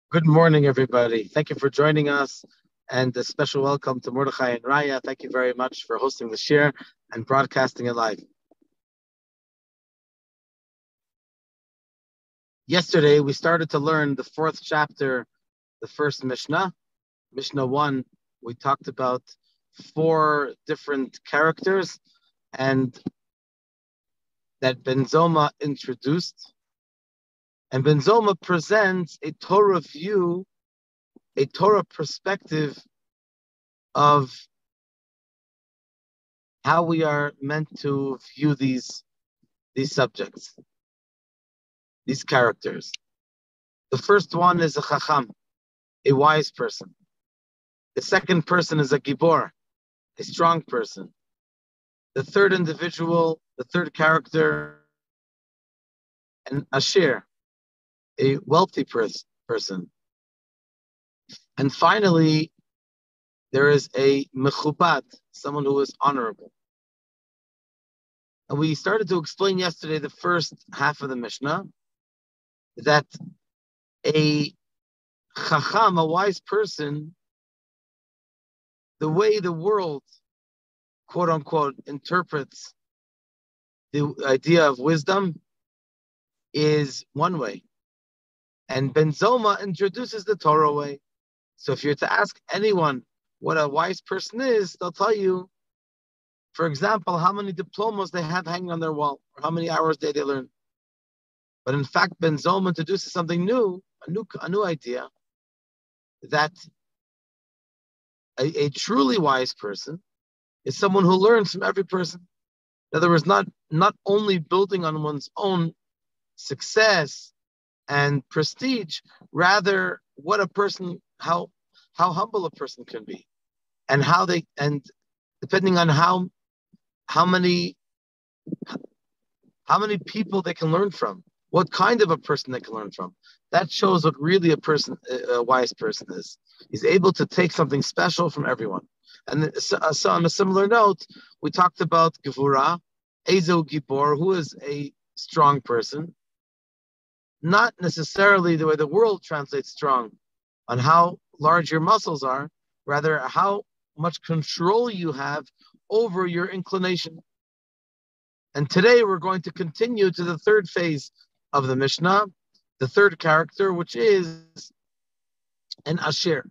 Good morning, everybody. Thank you for joining us, and a special welcome to Mordechai and Raya. Thank you very much for hosting the share and broadcasting it live. Yesterday, we started to learn the fourth chapter, the first Mishnah. Mishnah 1, we talked about four different characters and that Ben Zoma introduced. And Ben Zoma presents a Torah view, a Torah perspective of how we are meant to view these subjects, these characters. The first one is a chacham, a wise person. The second person is a gibor, a strong person. The third individual, the third character, an ashir, a wealthy person. And finally, there is a mechubad, someone who is honorable. And we started to explain yesterday, the first half of the Mishnah, that a chacham, a wise person, the way the world, quote unquote, interprets the idea of wisdom is one way. And Ben Zoma introduces the Torah way. So if you're to ask anyone what a wise person is, they'll tell you, for example, how many diplomas they have hanging on their wall, or how many hours a day they learn. But in fact, Ben Zoma introduces something new, a new idea, that a truly wise person is someone who learns from every person. In other words, not only building on one's own success and prestige, rather what a person, how humble a person can be, and depending on how many people they can learn from, what kind of a person they can learn from. That shows what really a wise person is. He's able to take something special from everyone. And so on a similar note, we talked about Gevura, Ezo Gibor, who is a strong person. Not necessarily the way the world translates strong, on how large your muscles are, rather how much control you have over your inclination. And today we're going to continue to the third phase of the Mishnah, the third character, which is an Ashir.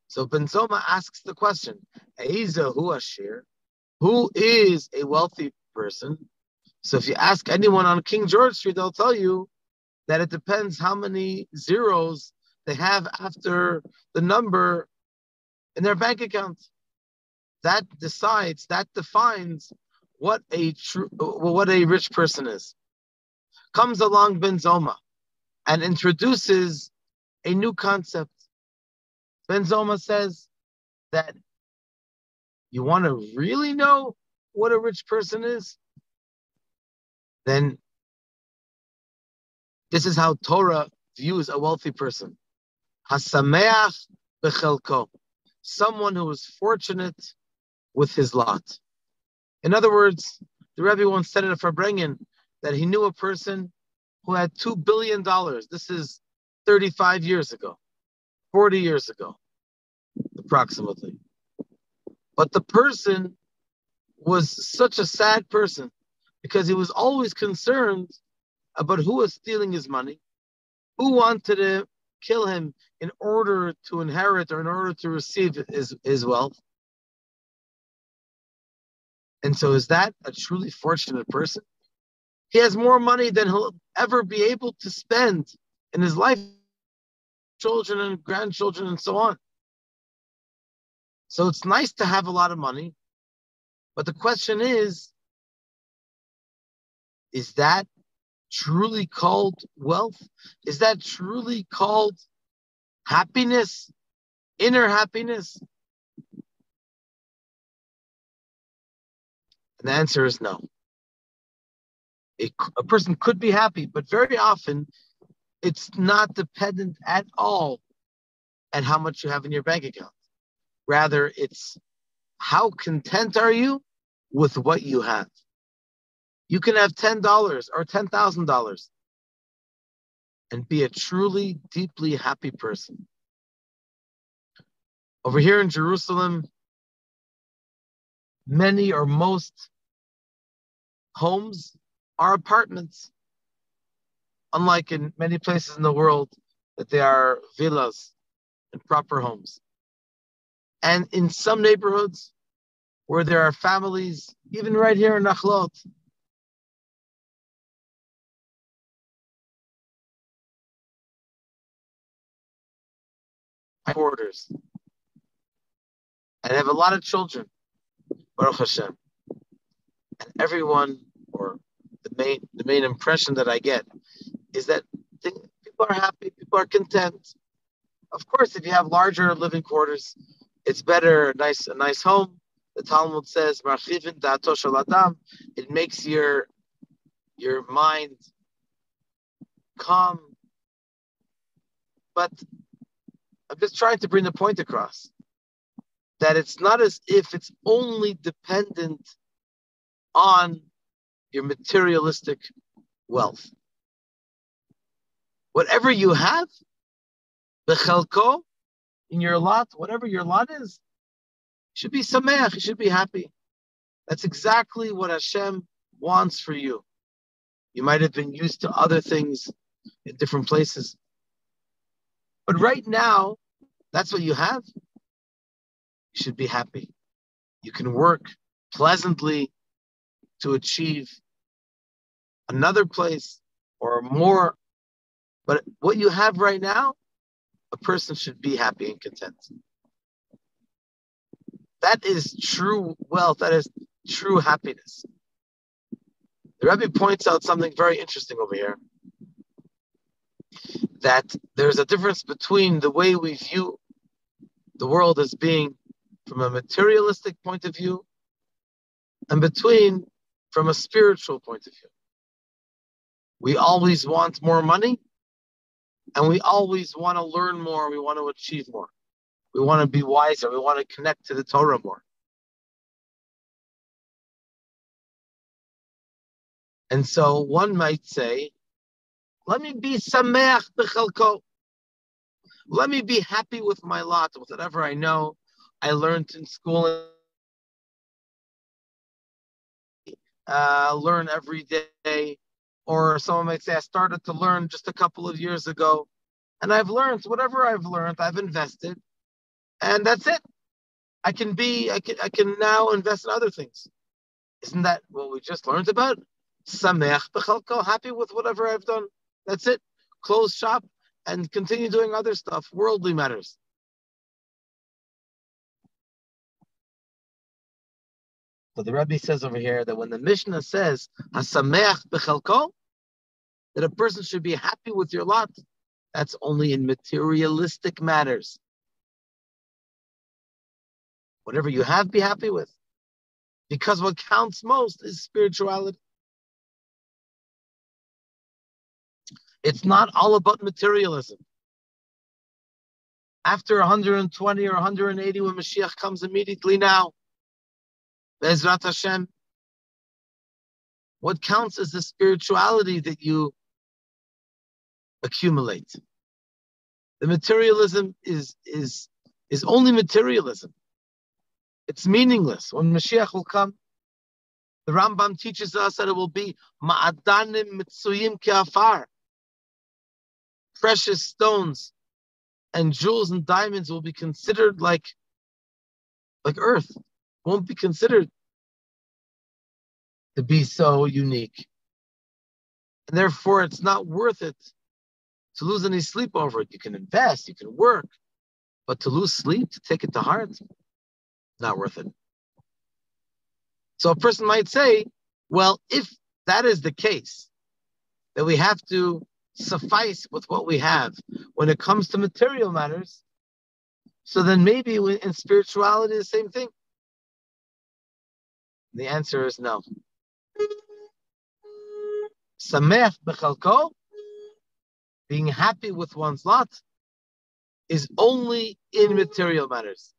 So Ben Zoma asks the question, Eiza hu Ashir? Who is a wealthy person? So if you ask anyone on King George Street, they'll tell you that it depends how many zeros they have after the number in their bank account. That defines what a rich person is. Comes along Ben Zoma and introduces a new concept. Ben Zoma says that you want to really know what a rich person is? Then this is how Torah views a wealthy person. Hasameach bechelko, someone who is fortunate with his lot. In other words, the Rebbe once said at a Farbrengen that he knew a person who had $2 billion. This is 35 years ago, 40 years ago, approximately. But the person was such a sad person because he was always concerned about who was stealing his money, who wanted to kill him in order to inherit or in order to receive his wealth. And so is that a truly fortunate person? He has more money than he'll ever be able to spend in his life, children and grandchildren and so on. So it's nice to have a lot of money, but the question is that truly called wealth? Is that truly called happiness, inner happiness? And the answer is no. A person could be happy, but very often it's not dependent at all on how much you have in your bank account. Rather, it's how content are you with what you have. You can have $10 or $10,000. and be a truly, deeply happy person. Over here in Jerusalem, many or most homes are apartments, unlike in many places in the world that they are villas and proper homes. And in some neighborhoods where there are families, even right here in Nachlot, quarters, and have a lot of children, Baruch Hashem. And everyone, or the main impression that I get is that people are happy, people are content. Of course, if you have larger living quarters, it's better, a nice home. The Talmud says, "Marchivin da'ato shel adam." It makes your mind calm. But I'm just trying to bring the point across that it's not as if it's only dependent on your materialistic wealth. Whatever you have, bechelko, in your lot, whatever your lot is, you should be sameach, you should be happy. That's exactly what Hashem wants for you. You might have been used to other things in different places. But right now, that's what you have. You should be happy. You can work pleasantly to achieve another place or more. But what you have right now, a person should be happy and content. That is true wealth. That is true happiness. The Rebbe points out something very interesting over here, that there's a difference between the way we view the world as being from a materialistic point of view and between from a spiritual point of view. We always want more money and we always want to learn more. We want to achieve more. We want to be wiser. We want to connect to the Torah more. And so one might say, let me be sameach b'chelko. Let me be happy with my lot, with whatever I know. I learned in school, learn every day. Or someone might say, I started to learn just a couple of years ago. And I've learned whatever I've learned, I've invested. And that's it. I can now invest in other things. Isn't that what we just learned about? Sameach b'chelko, happy with whatever I've done. That's it. Close shop and continue doing other stuff, worldly matters. So the Rebbe says over here that when the Mishna says hasameach b'chelko, that a person should be happy with your lot, that's only in materialistic matters. Whatever you have, be happy with. Because what counts most is spirituality. It's not all about materialism. After 120 or 180, when Mashiach comes immediately now, Be'ezrat Hashem, what counts is the spirituality that you accumulate. The materialism is only materialism. It's meaningless. When Mashiach will come, the Rambam teaches us that it will be ma'adanim mitzuyim ke'afar. Precious stones and jewels and diamonds will be considered like earth. Won't be considered to be so unique. And therefore, it's not worth it to lose any sleep over it. You can invest, you can work, but to lose sleep, to take it to heart, not worth it. So a person might say, well, if that is the case, that we have to suffice with what we have when it comes to material matters, so then maybe in spirituality the same thing. The answer is no. Sameach b'chalko, being happy with one's lot, is only in material matters.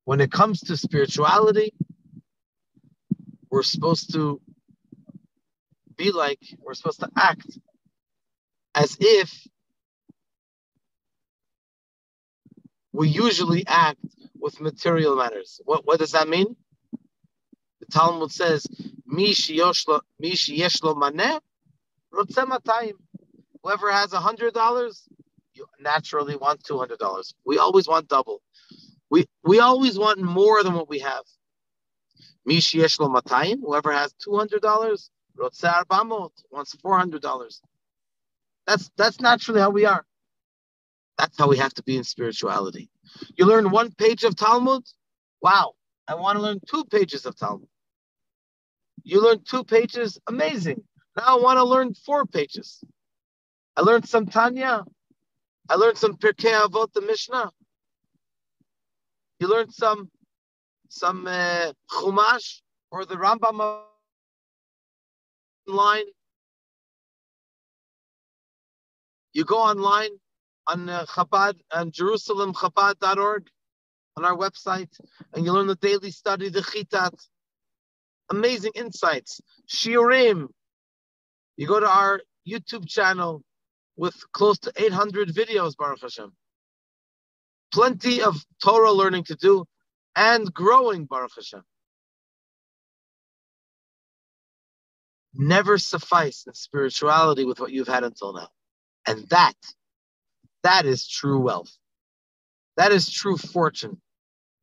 When it comes to spirituality, we're supposed to be like, we're supposed to act as if we usually act with material matters. What does that mean? The Talmud says, Mi sheyeshlo maneh rotze matayim. Whoever has $100, you naturally want $200. We always want double. We always want more than what we have. Mi sheyeshlo matayim. Whoever has $200, rotze arbamot, wants $400. That's naturally how we are. That's how we have to be in spirituality. You learn one page of Talmud, wow, I want to learn 2 pages of Talmud. You learn 2 pages, amazing. Now I want to learn 4 pages. I learned some Tanya. I learned some Pirkei Avot, the Mishna. You learned some Chumash or the Rambam online. You go online on Chabad, on JerusalemChabad.org, on our website, and you learn the daily study, the Chitat. Amazing insights. Shiurim. You go to our YouTube channel with close to 800 videos, Baruch Hashem. Plenty of Torah learning to do and growing, Baruch Hashem. Never suffice in spirituality with what you've had until now. And that is true wealth. That is true fortune.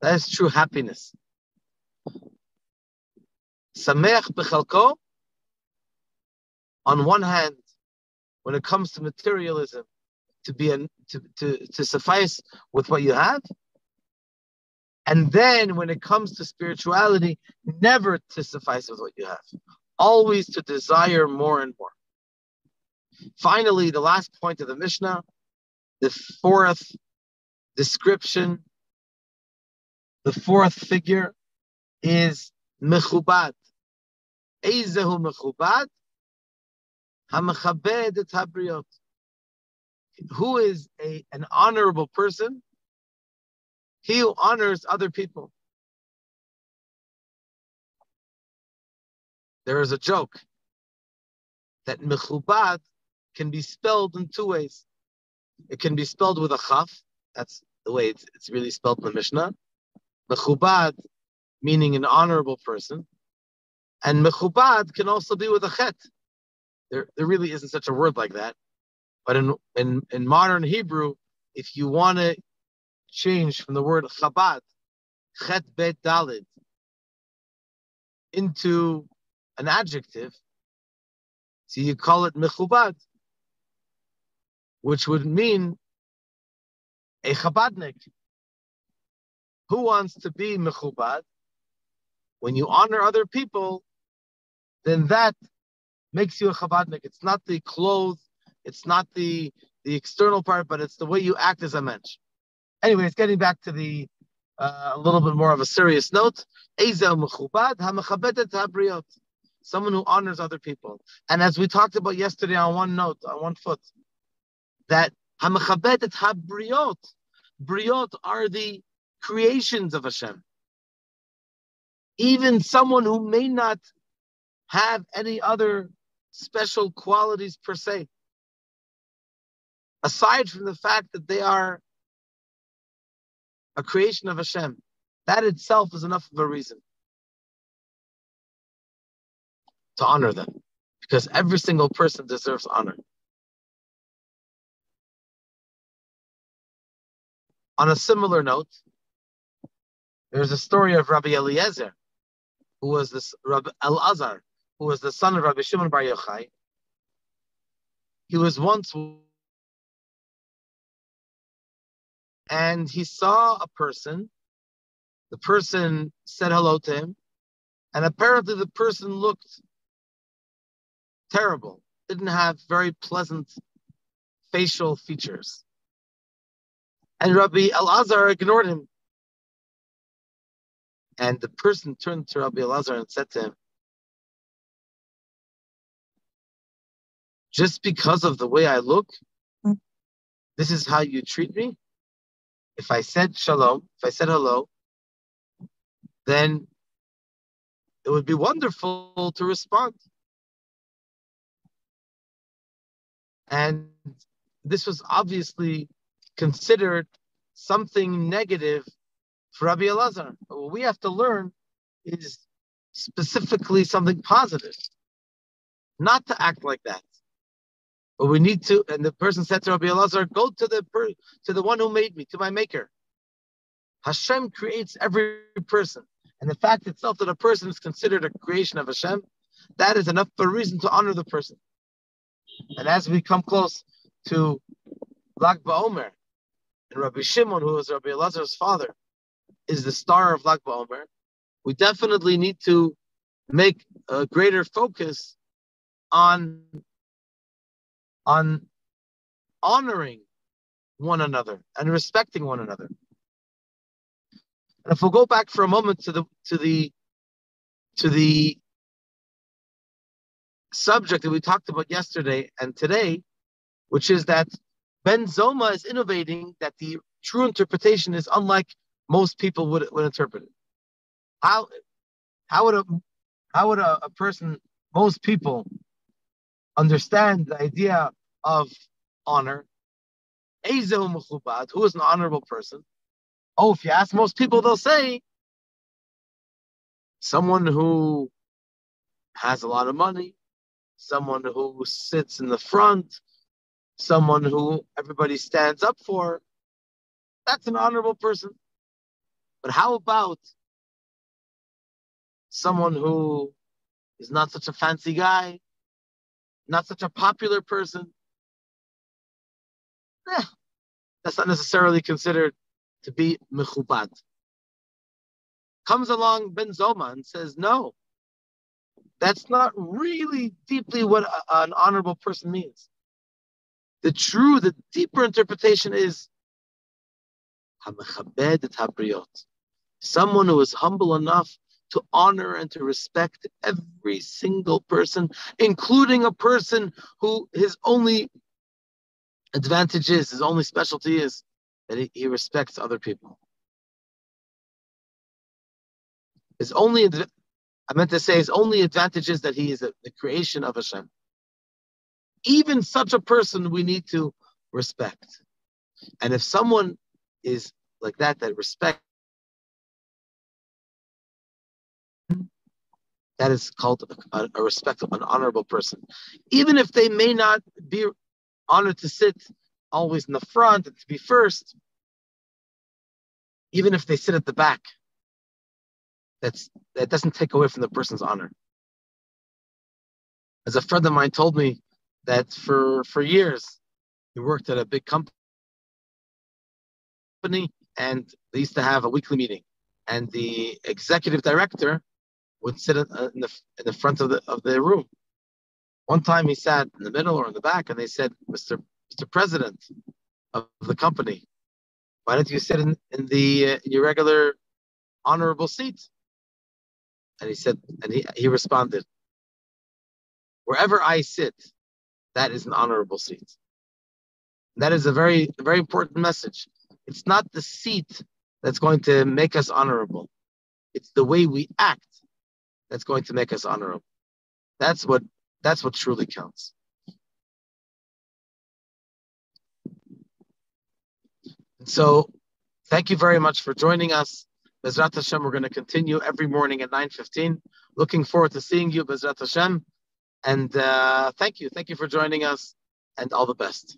That is true happiness. Sameach b'chalko, on one hand, when it comes to materialism, to suffice with what you have, and then when it comes to spirituality, never to suffice with what you have, always to desire more and more. Finally, the last point of the Mishnah, the 4th description, the 4th figure is mechubad. Eizehu mechubad, hamechabed et habriot. Who is an honorable person? He who honors other people. There is a joke that mechubad can be spelled in 2 ways. It can be spelled with a chaf. That's the way it's really spelled in the Mishnah. Mechubad, meaning an honorable person. And mechubad can also be with a chet. There really isn't such a word like that. But in modern Hebrew, if you want to change from the word Chabad, chet bet dalid, into an adjective, so you call it mechubad, which would mean a Chabadnik. Who wants to be mechubad? When you honor other people, then that makes you a Chabadnik. It's not the clothes, it's not the external part, but it's the way you act as a mensch. Anyways, getting back to the a little bit more of a serious note, someone who honors other people. And as we talked about yesterday on one foot, that hamechabed et habriot, briot are the creations of Hashem. Even someone who may not have any other special qualities per se, aside from the fact that they are a creation of Hashem, that itself is enough of a reason to honor them, because every single person deserves honor. On a similar note, there's a story of Rabbi Alazhar, who was this Rabbi Alazhar, who was the son of Rabbi Shimon Bar Yochai. He was once, and he saw a person. The person said hello to him, and apparently the person looked terrible, didn't have very pleasant facial features. And Rabbi Alazhar ignored him. And the person turned to Rabbi Alazhar and said to him, just because of the way I look, this is how you treat me? If I said shalom, if I said hello, then it would be wonderful to respond. And this was obviously considered something negative for Rabbi Alazhar. What we have to learn is specifically something positive, not to act like that. But we need to, and the person said to Rabbi Alazhar, go to the one who made me, to my maker. Hashem creates every person. And the fact itself that a person is considered a creation of Hashem, that is enough of a reason to honor the person. And as we come close to Lag BaOmer, and Rabbi Shimon, who was Rabbi Alazhar's father, is the star of Lag BaOmer, we definitely need to make a greater focus on honoring one another and respecting one another. And if we'll go back for a moment to the subject that we talked about yesterday and today, which is that Ben Zoma is innovating that the true interpretation is unlike most people would interpret it. How would a person, most people, understand the idea of honor? Ezehu mechubad, who is an honorable person? Oh, if you ask most people, they'll say someone who has a lot of money, someone who sits in the front, someone who everybody stands up for. That's an honorable person. But how about someone who is not such a fancy guy, not such a popular person? That's not necessarily considered to be mechubad. Comes along Ben Zoma and says, no, that's not really deeply what an honorable person means. The deeper interpretation is hamechabed et habriot, someone who is humble enough to honor and to respect every single person, including a person who his only advantage is, his only specialty is that he respects other people. His only advantage is that he is the creation of Hashem. Even such a person we need to respect. And if someone is like that respect, that is called a respectable, an honorable person. Even if they may not be honored to sit always in the front and to be first, even if they sit at the back, that doesn't take away from the person's honor. As a friend of mine told me that for years, he worked at a big company and they used to have a weekly meeting. And the executive director would sit in the front of the room. One time he sat in the middle or in the back, and they said, Mr. President of the company, why don't you sit in your regular honorable seat? And he said, and he responded, wherever I sit, that is an honorable seat. That is a very, very important message. It's not the seat that's going to make us honorable. It's the way we act that's going to make us honorable. That's what truly counts. So, thank you very much for joining us. Bezrat Hashem, we're going to continue every morning at 9:15. Looking forward to seeing you, Bezrat Hashem. And thank you for joining us, and all the best.